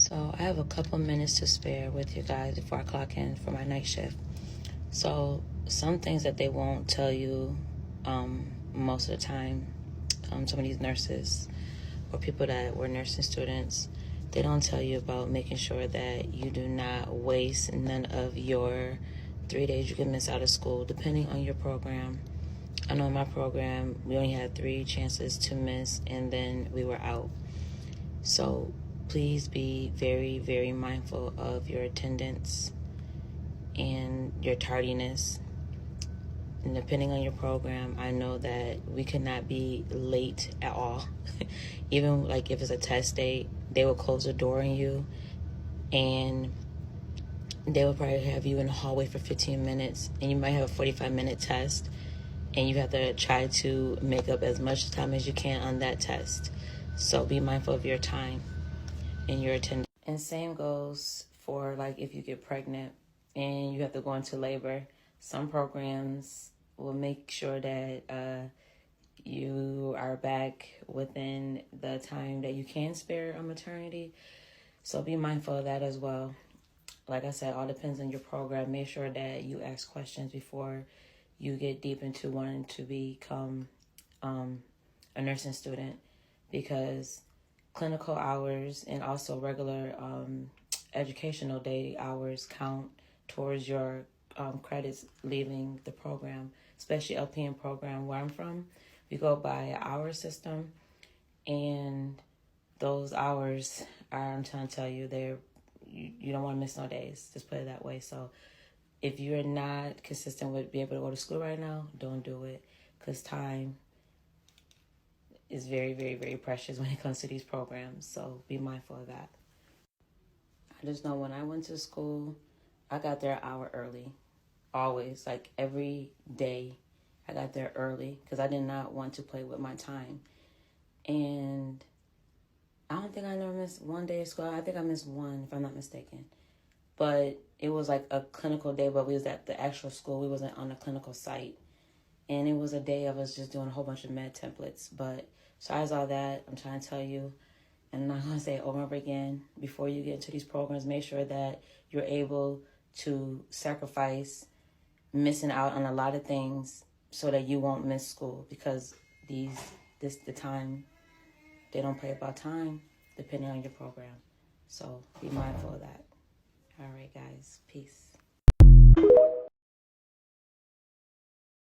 So I have a couple minutes to spare with you guys before I clock in for my night shift. So some things that they won't tell you most of the time, some of these nurses or people that were nursing students, they don't tell you about making sure that you do not waste none of your 3 days you can miss out of school, depending on your program. I know in my program, we only had 3 chances to miss, and then we were out. So please be very, very mindful of your attendance and your tardiness. And depending on your program, I know that we could not be late at all. Even like if it's a test date, they will close the door on you, and they will probably have you in the hallway for 15 minutes, and you might have a 45-minute test, and you have to try to make up as much time as you can on that test. So be mindful of your time and your attendance. And same goes for like if you get pregnant and you have to go into labor. Some programs will make sure that you are back within the time that you can spare on maternity. So be mindful of that as well. Like I said, all depends on your program. Make sure that you ask questions before you get deep into wanting to become a nursing student, because clinical hours and also regular educational day hours count towards your credits leaving the program, especially LPN program where I'm from. We go by an hour system, and those hours are, I'm trying to tell you, you don't want to miss no days. Just put it that way. So if you're not consistent with being able to go to school right now, don't do it, because time is very, very, very precious when it comes to these programs. So be mindful of that. I just know when I went to school, I got there an hour early. Always, like every day, I got there early because I did not want to play with my time. And I don't think I never missed one day of school. I think I missed one, if I'm not mistaken. But it was like a clinical day, but we was at the actual school. We wasn't on a clinical site. And it was a day of us just doing a whole bunch of med templates. But besides all that, I'm trying to tell you, and I'm not going to say it over and over again, before you get into these programs, make sure that you're able to sacrifice missing out on a lot of things so that you won't miss school, because the time, they don't play about time depending on your program. So be mindful of that. All right, guys. Peace.